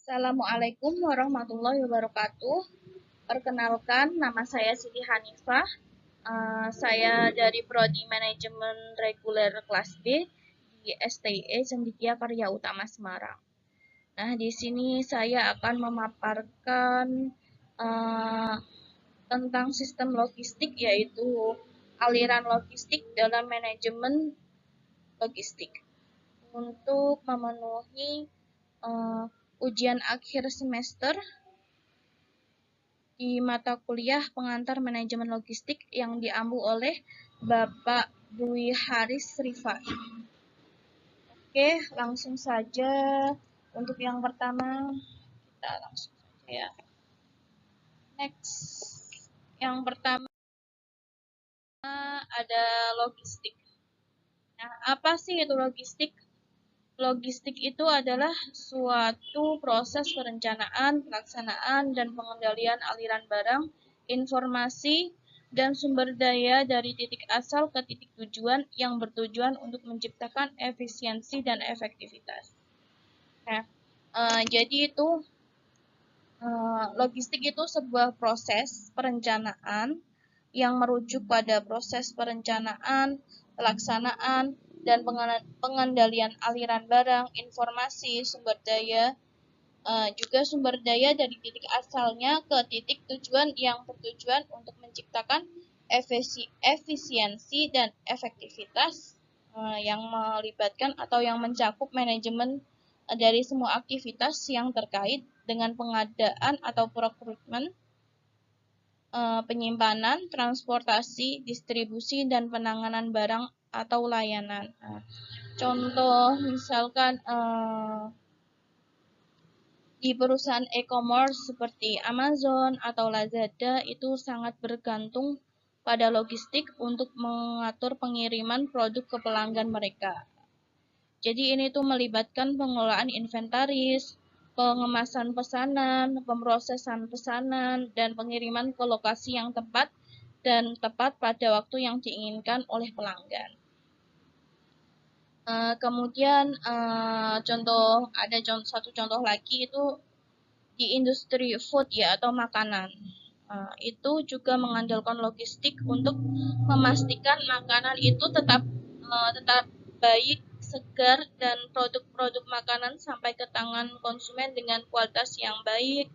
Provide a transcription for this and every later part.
Assalamualaikum warahmatullahi wabarakatuh. Perkenalkan, nama saya Siti Hanifah. Saya dari Prodi Manajemen Reguler Kelas B di STIE Cendekia Karya Utama Semarang. Nah, di sini saya akan memaparkan uh, tentang sistem logistik, yaitu aliran logistik dalam manajemen logistik. Untuk memenuhi uh, ujian akhir semester di mata kuliah pengantar manajemen logistik yang diampu oleh Bapak Dwi Haris Rifai. Oke, langsung saja untuk yang pertama kita langsung saja ya. Next, yang pertama ada logistik. Nah, apa sih itu logistik? Logistik itu adalah suatu proses perencanaan, pelaksanaan, dan pengendalian aliran barang, informasi, dan sumber daya dari titik asal ke titik tujuan yang bertujuan untuk menciptakan efisiensi dan efektivitas. Nah, jadi itu logistik itu sebuah proses perencanaan yang merujuk pada proses perencanaan, pelaksanaan, dan pengendalian aliran barang, informasi, sumber daya, juga sumber daya dari titik asalnya ke titik tujuan yang bertujuan untuk menciptakan efisiensi dan efektivitas yang melibatkan atau yang mencakup manajemen dari semua aktivitas yang terkait dengan pengadaan atau rekrutmen, penyimpanan, transportasi, distribusi, dan penanganan barang atau layanan. Contoh misalkan di perusahaan e-commerce seperti Amazon atau Lazada itu sangat bergantung pada logistik untuk mengatur pengiriman produk ke pelanggan mereka. Jadi ini tuh melibatkan pengelolaan inventaris, pengemasan pesanan, pemrosesan pesanan, dan pengiriman ke lokasi yang tepat dan tepat pada waktu yang diinginkan oleh pelanggan. Kemudian satu contoh lagi itu di industri food ya atau makanan. Itu juga mengandalkan logistik untuk memastikan makanan itu tetap baik, segar, dan produk-produk makanan sampai ke tangan konsumen dengan kualitas yang baik.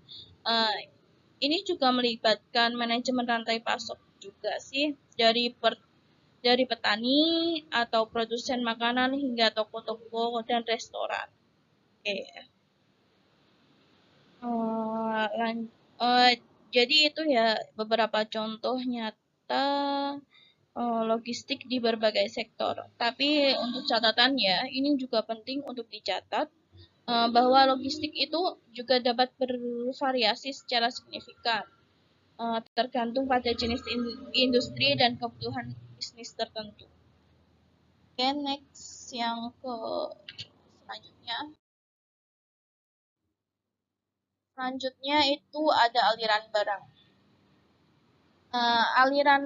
Ini juga melibatkan manajemen rantai pasok juga sih dari petani atau produsen makanan hingga toko-toko dan restoran. Oke. Jadi itu ya beberapa contoh nyata logistik di berbagai sektor. Tapi untuk catatan ya, ini juga penting untuk dicatat bahwa logistik itu juga dapat bervariasi secara signifikan, tergantung pada jenis industri dan kebutuhan bisnis tertentu. Oke, next yang ke selanjutnya. Selanjutnya itu ada aliran barang. Aliran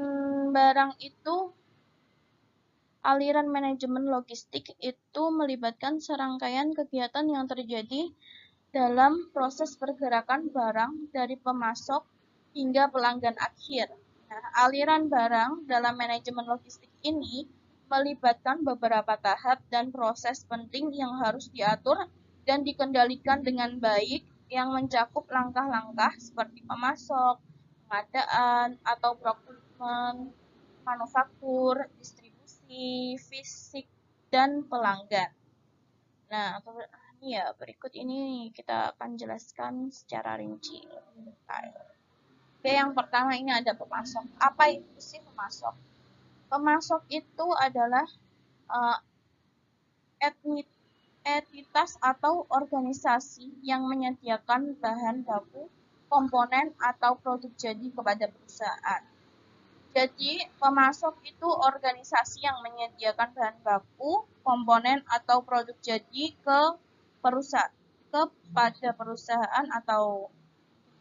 barang itu Aliran manajemen logistik itu melibatkan serangkaian kegiatan yang terjadi dalam proses pergerakan barang dari pemasok hingga pelanggan akhir. Nah, aliran barang dalam manajemen logistik ini melibatkan beberapa tahap dan proses penting yang harus diatur dan dikendalikan dengan baik yang mencakup langkah-langkah seperti pemasok, pengadaan atau procurement, manufaktur, distribusi, fisik, dan pelanggan. Nah, ini ya berikut ini kita akan jelaskan secara rinci lebih detail. Oke, yang pertama ini ada pemasok. Apa itu sih pemasok? Pemasok itu adalah uh, entitas atau organisasi yang menyediakan bahan baku, komponen, atau produk jadi kepada perusahaan. Jadi, pemasok itu organisasi yang menyediakan bahan baku, komponen, atau produk jadi kepada perusahaan atau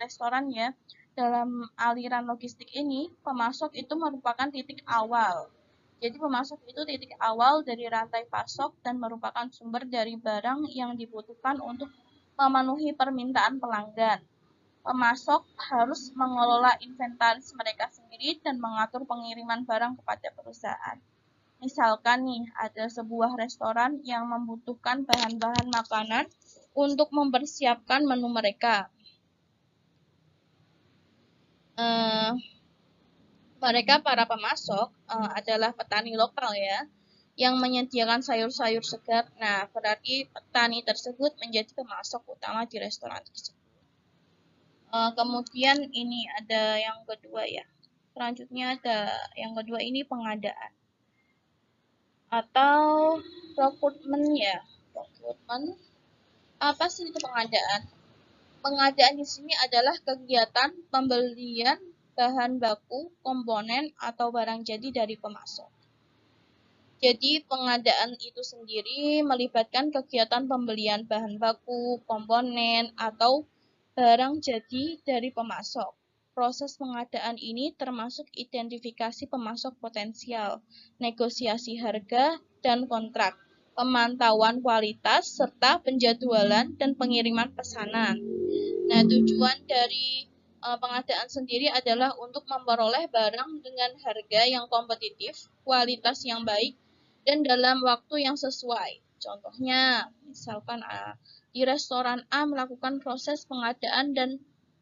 restoran ya. Dalam aliran logistik ini, pemasok itu merupakan titik awal. Jadi pemasok itu titik awal dari rantai pasok dan merupakan sumber dari barang yang dibutuhkan untuk memenuhi permintaan pelanggan. Pemasok harus mengelola inventaris mereka sendiri dan mengatur pengiriman barang kepada perusahaan. Misalkan nih, ada sebuah restoran yang membutuhkan bahan-bahan makanan untuk mempersiapkan menu mereka. Mereka para pemasok adalah petani lokal ya, yang menyediakan sayur-sayur segar. Nah, berarti petani tersebut menjadi pemasok utama di restoran tersebut. Kemudian ini ada yang kedua ya. Selanjutnya ada yang kedua ini pengadaan atau procurement ya. Procurement apa sih itu pengadaan? Pengadaan di sini adalah kegiatan pembelian bahan baku, komponen atau barang jadi dari pemasok. Jadi pengadaan itu sendiri melibatkan kegiatan pembelian bahan baku, komponen atau barang jadi dari pemasok. Proses pengadaan ini termasuk identifikasi pemasok potensial, negosiasi harga dan kontrak, pemantauan kualitas, serta penjadwalan dan pengiriman pesanan. Nah, tujuan dari pengadaan sendiri adalah untuk memperoleh barang dengan harga yang kompetitif, kualitas yang baik, dan dalam waktu yang sesuai. Contohnya, misalkan di restoran A melakukan proses pengadaan dan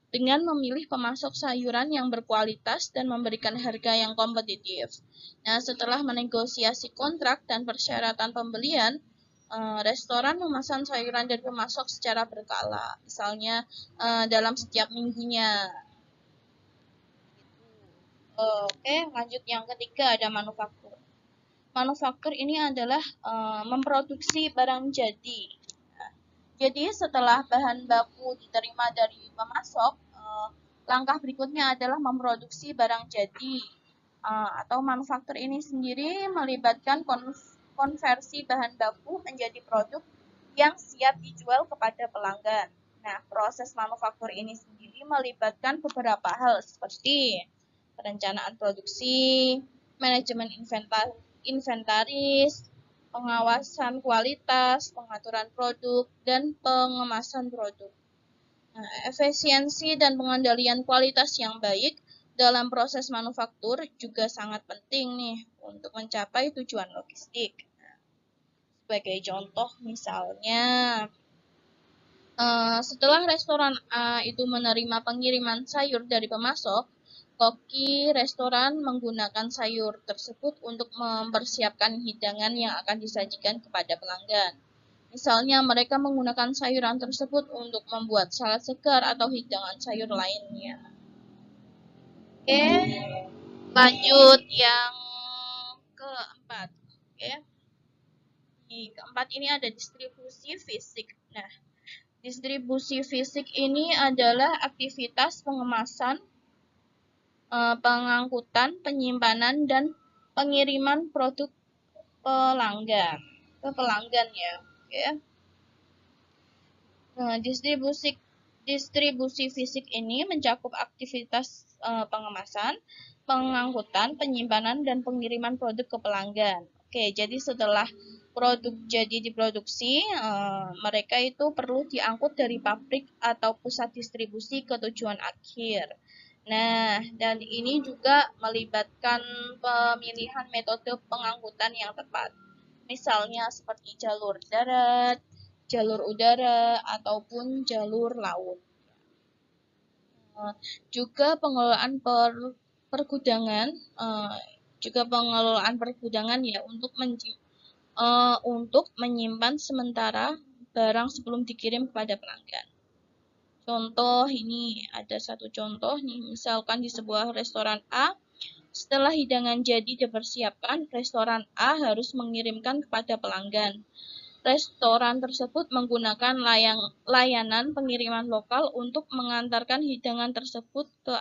dengan memilih pemasok sayuran yang berkualitas dan memberikan harga yang kompetitif. Nah, setelah menegosiasi kontrak dan persyaratan pembelian, restoran memesan sayuran dari pemasok secara berkala, misalnya dalam setiap minggunya. Oke, lanjut yang ketiga ada manufaktur. Manufaktur ini adalah memproduksi barang jadi. Jadi setelah bahan baku diterima dari pemasok, langkah berikutnya adalah memproduksi barang jadi. Atau manufaktur ini sendiri melibatkan konversi bahan baku menjadi produk yang siap dijual kepada pelanggan. Nah, proses manufaktur ini sendiri melibatkan beberapa hal seperti perencanaan produksi, manajemen inventaris, pengawasan kualitas, pengaturan produk, dan pengemasan produk. Nah, efisiensi dan pengendalian kualitas yang baik dalam proses manufaktur juga sangat penting nih untuk mencapai tujuan logistik. Nah, sebagai contoh misalnya, setelah restoran A itu menerima pengiriman sayur dari pemasok, koki restoran menggunakan sayur tersebut untuk mempersiapkan hidangan yang akan disajikan kepada pelanggan. Misalnya, mereka menggunakan sayuran tersebut untuk membuat salad segar atau hidangan sayur lainnya. Oke, lanjut yang keempat. Oke, di keempat ini ada distribusi fisik. Nah, distribusi fisik ini adalah aktivitas pengemasan, pengangkutan, penyimpanan, dan pengiriman produk pelanggan ke pelanggan ya. Oke. Nah, distribusi fisik ini mencakup aktivitas pengemasan, pengangkutan, penyimpanan, dan pengiriman produk ke pelanggan. Oke, jadi setelah produk jadi diproduksi, mereka itu perlu diangkut dari pabrik atau pusat distribusi ke tujuan akhir. Nah, dan ini juga melibatkan pemilihan metode pengangkutan yang tepat. Misalnya seperti jalur darat, jalur udara, ataupun jalur laut. Juga pengelolaan pergudangan, ya untuk menyimpan sementara barang sebelum dikirim kepada pelanggan. Contoh ini ada satu contoh nih, misalkan di sebuah restoran A, setelah hidangan jadi dipersiapkan, restoran A harus mengirimkan kepada pelanggan. Restoran tersebut menggunakan layanan pengiriman lokal untuk mengantarkan hidangan tersebut ke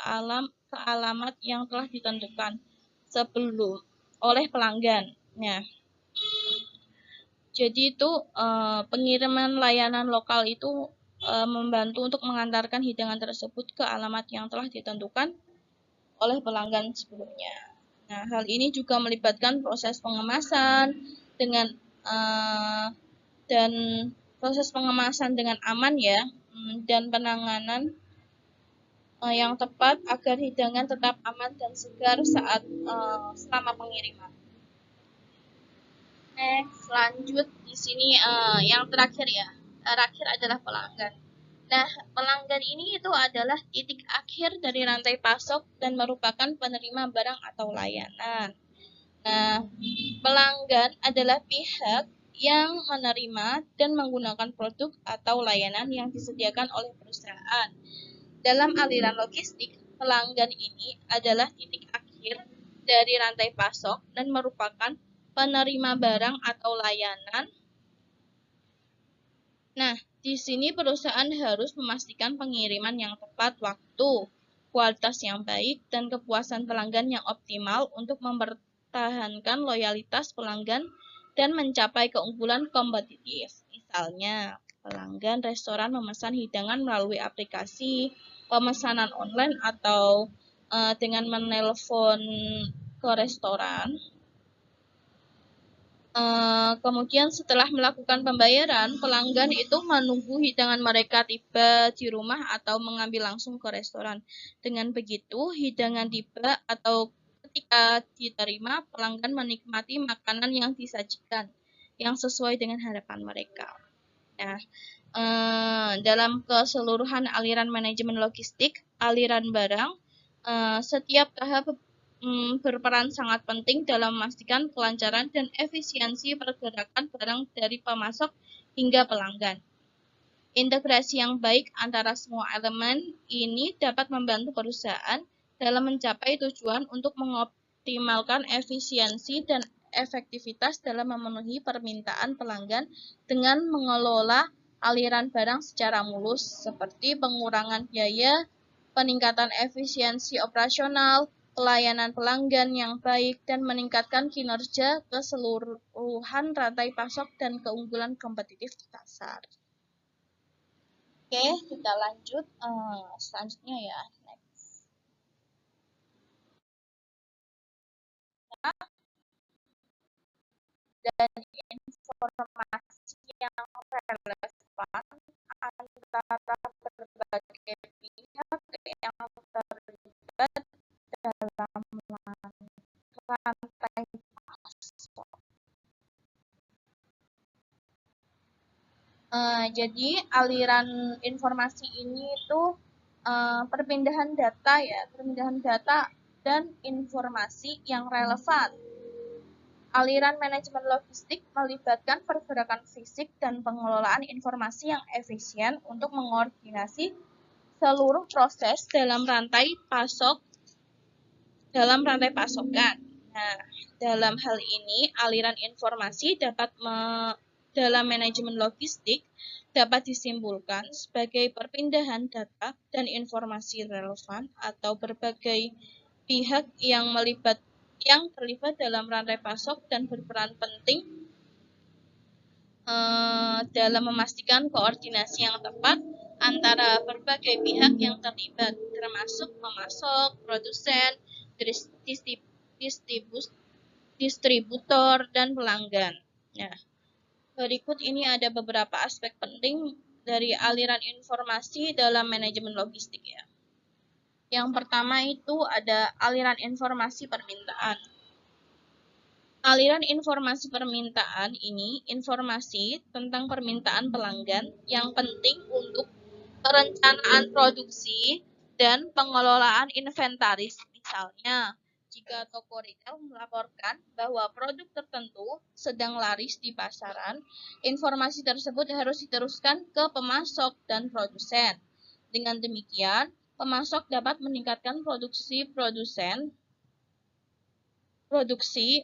alamat yang telah ditentukan sebelum oleh pelanggan. Nah, jadi itu pengiriman layanan lokal itu membantu untuk mengantarkan hidangan tersebut ke alamat yang telah ditentukan oleh pelanggan sebelumnya. Nah, hal ini juga melibatkan proses pengemasan dengan dan proses pengemasan dengan aman ya, dan penanganan yang tepat agar hidangan tetap aman dan segar saat selama pengiriman. Next, lanjut di sini yang terakhir ya. Terakhir adalah pelanggan. Nah, pelanggan ini itu adalah titik akhir dari rantai pasok dan merupakan penerima barang atau layanan. Nah, pelanggan adalah pihak yang menerima dan menggunakan produk atau layanan yang disediakan oleh perusahaan. Dalam aliran logistik, pelanggan ini adalah titik akhir dari rantai pasok dan merupakan penerima barang atau layanan. Nah, di sini perusahaan harus memastikan pengiriman yang tepat waktu, kualitas yang baik, dan kepuasan pelanggan yang optimal untuk mempertahankan loyalitas pelanggan dan mencapai keunggulan kompetitif. Misalnya, pelanggan restoran memesan hidangan melalui aplikasi, pemesanan online, atau dengan menelpon ke restoran. Kemudian setelah melakukan pembayaran, pelanggan itu menunggu hidangan mereka tiba di rumah atau mengambil langsung ke restoran. Dengan begitu, hidangan tiba atau ketika diterima, pelanggan menikmati makanan yang disajikan yang sesuai dengan harapan mereka. Nah, dalam keseluruhan aliran manajemen logistik, aliran barang, setiap tahap berperan sangat penting dalam memastikan kelancaran dan efisiensi pergerakan barang dari pemasok hingga pelanggan. Integrasi yang baik antara semua elemen ini dapat membantu perusahaan dalam mencapai tujuan untuk mengoptimalkan efisiensi dan efektivitas dalam memenuhi permintaan pelanggan dengan mengelola aliran barang secara mulus, seperti pengurangan biaya, peningkatan efisiensi operasional, pelayanan pelanggan yang baik, dan meningkatkan kinerja keseluruhan rantai pasok dan keunggulan kompetitif di pasar. Oke, kita lanjut selanjutnya ya. Next. Dan informasi yang relevan antara berbagai pihak yang terlibat dalam rantai pasok. Jadi aliran informasi ini itu perpindahan data ya, perpindahan data dan informasi yang relevan. Aliran manajemen logistik melibatkan pergerakan fisik dan pengelolaan informasi yang efisien untuk mengkoordinasi seluruh proses dalam rantai pasokan. Nah, dalam hal ini aliran informasi dalam manajemen logistik dapat disimpulkan sebagai perpindahan data dan informasi relevan atau berbagai pihak yang terlibat dalam rantai pasok dan berperan penting dalam memastikan koordinasi yang tepat antara berbagai pihak yang terlibat, termasuk pemasok, produsen, distributor, dan pelanggan. Nah, berikut ini ada beberapa aspek penting dari aliran informasi dalam manajemen logistik ya. Yang pertama itu ada aliran informasi permintaan. Aliran informasi permintaan ini informasi tentang permintaan pelanggan yang penting untuk perencanaan produksi dan pengelolaan inventaris. Misalnya, jika toko retail melaporkan bahwa produk tertentu sedang laris di pasaran, informasi tersebut harus diteruskan ke pemasok dan produsen. Dengan demikian, pemasok dapat meningkatkan produksi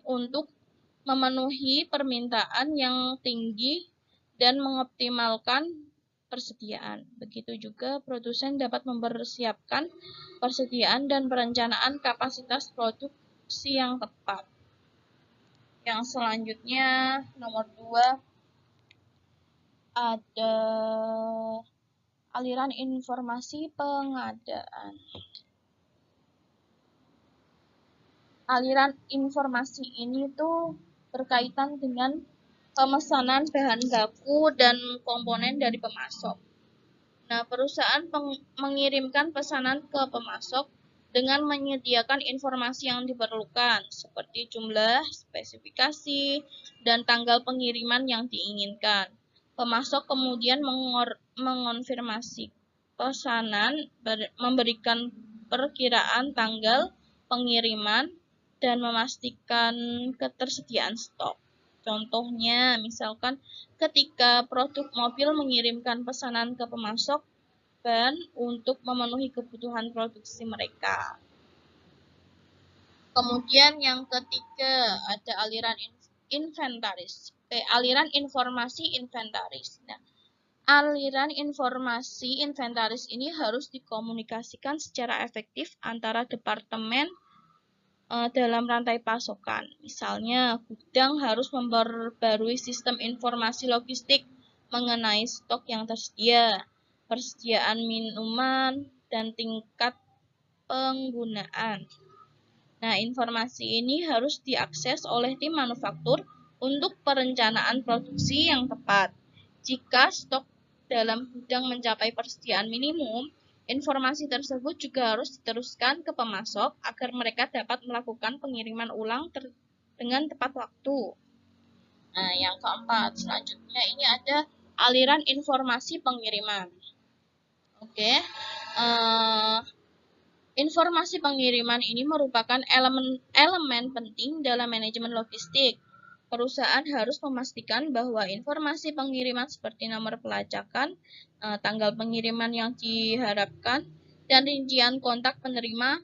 untuk memenuhi permintaan yang tinggi dan mengoptimalkan persediaan. Begitu juga produsen dapat mempersiapkan persediaan dan perencanaan kapasitas produksi yang tepat. Yang selanjutnya nomor 2 ada aliran informasi pengadaan. Aliran informasi ini tuh berkaitan dengan pemesanan bahan baku dan komponen dari pemasok. Nah, perusahaan mengirimkan pesanan ke pemasok dengan menyediakan informasi yang diperlukan, seperti jumlah, spesifikasi, dan tanggal pengiriman yang diinginkan. Pemasok kemudian mengonfirmasi pesanan, memberikan perkiraan tanggal pengiriman, dan memastikan ketersediaan stok. Contohnya, misalkan ketika produk mobil mengirimkan pesanan ke pemasok ban untuk memenuhi kebutuhan produksi mereka. Kemudian yang ketiga ada aliran inventaris. Aliran informasi inventaris. Nah, aliran informasi inventaris ini harus dikomunikasikan secara efektif antara departemen dalam rantai pasokan. Misalnya, gudang harus memperbarui sistem informasi logistik mengenai stok yang tersedia, persediaan minuman, dan tingkat penggunaan. Nah, informasi ini harus diakses oleh tim manufaktur untuk perencanaan produksi yang tepat. Jika stok dalam gudang mencapai persediaan minimum, informasi tersebut juga harus diteruskan ke pemasok agar mereka dapat melakukan pengiriman ulang dengan tepat waktu. Nah, yang keempat, selanjutnya ini ada aliran informasi pengiriman. Oke. Informasi pengiriman ini merupakan elemen penting dalam manajemen logistik. Perusahaan harus memastikan bahwa informasi pengiriman seperti nomor pelacakan, tanggal pengiriman yang diharapkan, dan rincian kontak penerima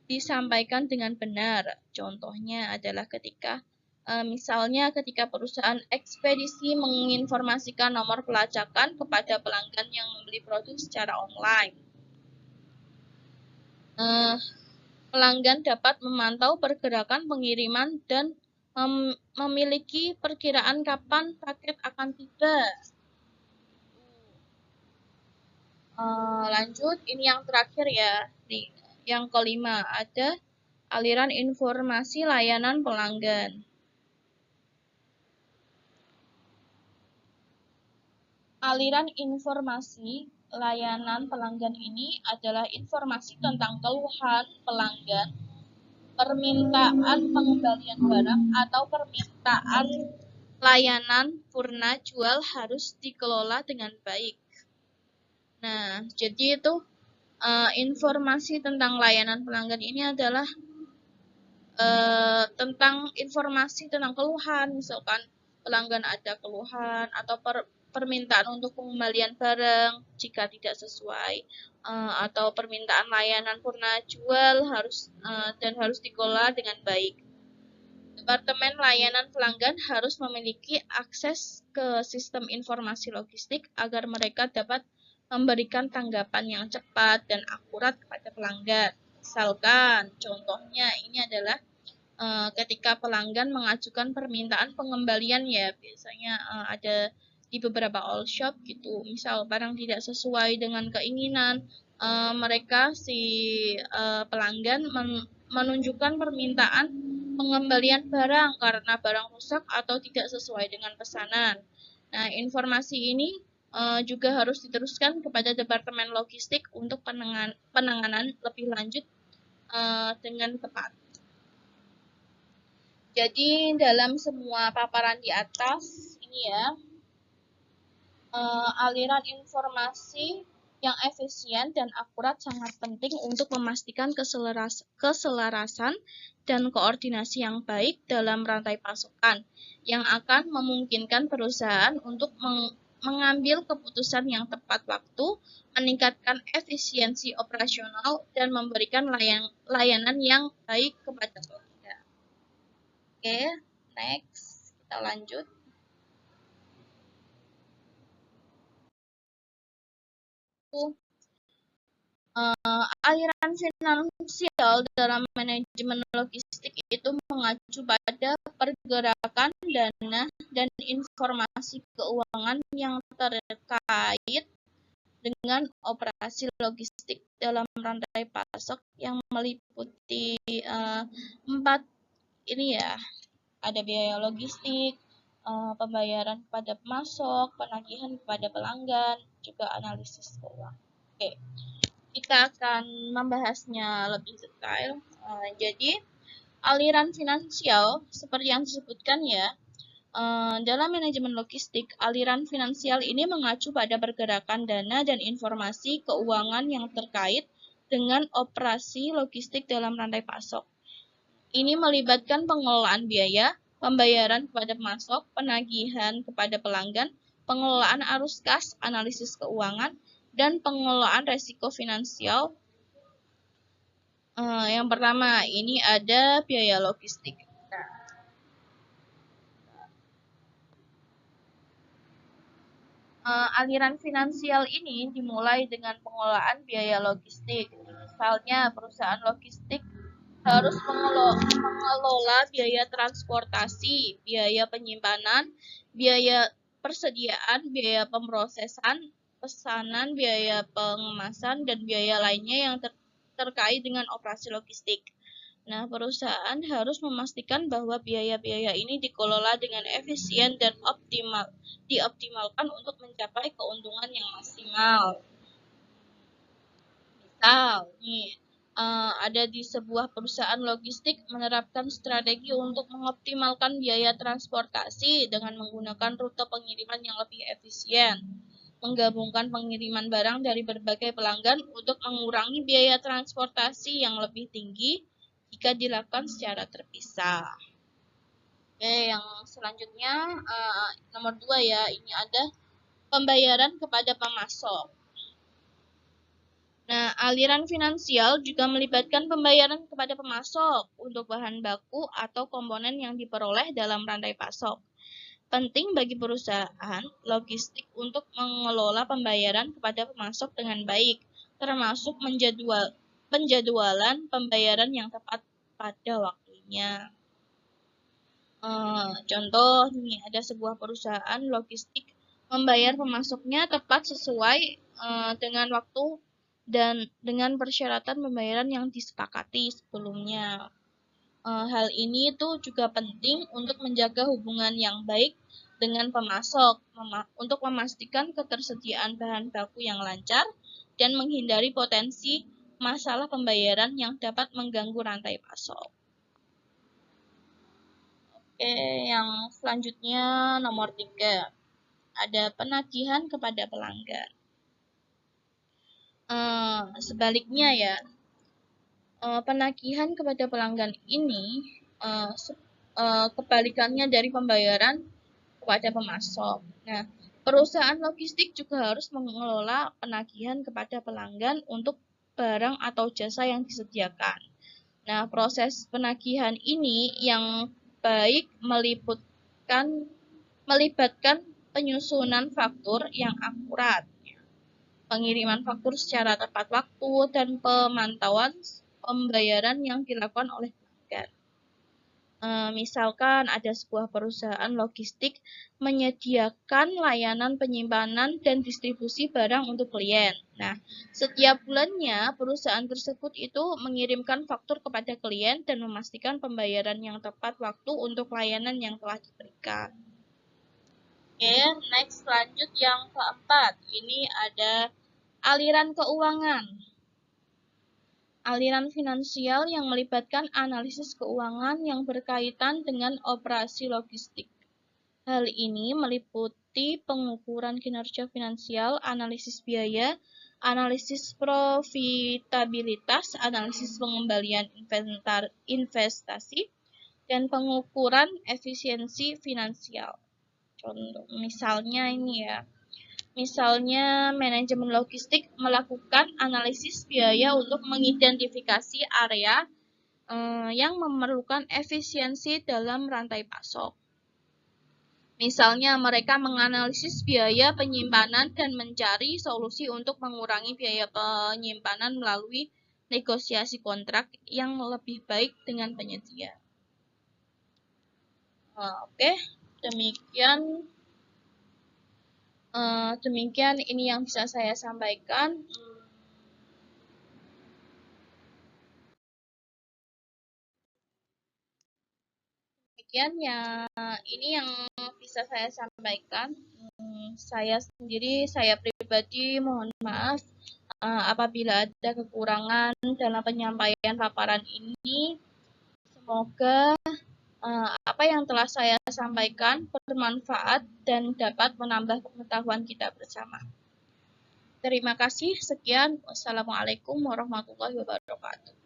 disampaikan dengan benar. Contohnya adalah misalnya ketika perusahaan ekspedisi menginformasikan nomor pelacakan kepada pelanggan yang membeli produk secara online. Pelanggan dapat memantau pergerakan pengiriman dan memiliki perkiraan kapan paket akan tiba. Lanjut, ini yang terakhir ya. Yang kelima, ada aliran informasi layanan pelanggan. Aliran informasi layanan pelanggan ini adalah informasi tentang keluhan pelanggan, permintaan pengembalian barang, atau permintaan layanan purna jual harus dikelola dengan baik. Nah, jadi itu informasi tentang layanan pelanggan ini adalah tentang informasi tentang keluhan, misalkan pelanggan ada keluhan atau permintaan untuk pengembalian barang jika tidak sesuai, atau permintaan layanan purna jual harus dikelola dengan baik. Departemen layanan pelanggan harus memiliki akses ke sistem informasi logistik agar mereka dapat memberikan tanggapan yang cepat dan akurat kepada pelanggan. Misalkan, contohnya ini adalah ketika pelanggan mengajukan permintaan pengembalian ya, biasanya ada di beberapa all shop gitu. Misal barang tidak sesuai dengan keinginan mereka, pelanggan menunjukkan permintaan pengembalian barang karena barang rusak atau tidak sesuai dengan pesanan. Nah, informasi ini juga harus diteruskan kepada Departemen Logistik untuk penanganan lebih lanjut dengan tepat. Jadi dalam semua paparan di atas ini ya, aliran informasi yang efisien dan akurat sangat penting untuk memastikan keselarasan dan koordinasi yang baik dalam rantai pasokan yang akan memungkinkan perusahaan untuk mengambil keputusan yang tepat waktu, meningkatkan efisiensi operasional, dan memberikan layanan yang baik kepada pelanggan. Oke, next kita lanjut. Aliran finansial dalam manajemen logistik itu mengacu pada pergerakan dana dan informasi keuangan yang terkait dengan operasi logistik dalam rantai pasok yang meliputi 4 ini ya, ada biaya logistik, pembayaran kepada pemasok, penagihan kepada pelanggan, juga analisis keuangan. Oke, kita akan membahasnya lebih detail. Jadi, aliran finansial seperti yang disebutkan ya, dalam manajemen logistik, aliran finansial ini mengacu pada pergerakan dana dan informasi keuangan yang terkait dengan operasi logistik dalam rantai pasok. Ini melibatkan pengelolaan biaya, pembayaran kepada pemasok, penagihan kepada pelanggan, pengelolaan arus kas, analisis keuangan, dan pengelolaan resiko finansial. Yang pertama, ini ada biaya logistik. Aliran finansial ini dimulai dengan pengelolaan biaya logistik. Misalnya, perusahaan logistik harus mengelola biaya transportasi, biaya penyimpanan, biaya persediaan, biaya pemrosesan, pesanan, biaya pengemasan, dan biaya lainnya yang terkait dengan operasi logistik. Nah, perusahaan harus memastikan bahwa biaya-biaya ini dikelola dengan efisien dan dioptimalkan untuk mencapai keuntungan yang maksimal. Misal, nih, ada di sebuah perusahaan logistik menerapkan strategi untuk mengoptimalkan biaya transportasi dengan menggunakan rute pengiriman yang lebih efisien, menggabungkan pengiriman barang dari berbagai pelanggan untuk mengurangi biaya transportasi yang lebih tinggi jika dilakukan secara terpisah. Oke, yang selanjutnya nomor 2 ya, ini ada pembayaran kepada pemasok. Nah, aliran finansial juga melibatkan pembayaran kepada pemasok untuk bahan baku atau komponen yang diperoleh dalam rantai pasok. Penting bagi perusahaan logistik untuk mengelola pembayaran kepada pemasok dengan baik, termasuk penjadwalan pembayaran yang tepat pada waktunya. Contoh nih, ada sebuah perusahaan logistik membayar pemasoknya tepat sesuai dengan waktu dan dengan persyaratan pembayaran yang disepakati sebelumnya. Hal ini tuh juga penting untuk menjaga hubungan yang baik dengan pemasok, untuk memastikan ketersediaan bahan baku yang lancar dan menghindari potensi masalah pembayaran yang dapat mengganggu rantai pasok. Oke, yang selanjutnya nomor 3. Ada penagihan kepada pelanggan. Sebaliknya ya, penagihan kepada pelanggan ini kebalikannya dari pembayaran kepada pemasok. Nah, perusahaan logistik juga harus mengelola penagihan kepada pelanggan untuk barang atau jasa yang disediakan. Nah, proses penagihan ini yang baik melibatkan penyusunan faktur yang akurat, pengiriman faktur secara tepat waktu, dan pemantauan pembayaran yang dilakukan oleh pelanggan. Misalkan ada sebuah perusahaan logistik menyediakan layanan penyimpanan dan distribusi barang untuk klien. Nah, setiap bulannya perusahaan tersebut itu mengirimkan faktur kepada klien dan memastikan pembayaran yang tepat waktu untuk layanan yang telah diberikan. Oke, next lanjut yang keempat. Ini ada aliran keuangan. Aliran finansial yang melibatkan analisis keuangan yang berkaitan dengan operasi logistik. Hal ini meliputi pengukuran kinerja finansial, analisis biaya, analisis profitabilitas, analisis pengembalian investasi, dan pengukuran efisiensi finansial. Contoh, misalnya ini ya. Misalnya, manajemen logistik melakukan analisis biaya untuk mengidentifikasi area yang memerlukan efisiensi dalam rantai pasok. Misalnya, mereka menganalisis biaya penyimpanan dan mencari solusi untuk mengurangi biaya penyimpanan melalui negosiasi kontrak yang lebih baik dengan penyedia. Oke, demikian ini yang bisa saya sampaikan. Demikian ya, ini yang bisa saya sampaikan. Saya pribadi mohon maaf apabila ada kekurangan dalam penyampaian paparan ini. Semoga apa yang telah saya sampaikan bermanfaat dan dapat menambah pengetahuan kita bersama. Terima kasih. Sekian. Wassalamualaikum warahmatullahi wabarakatuh.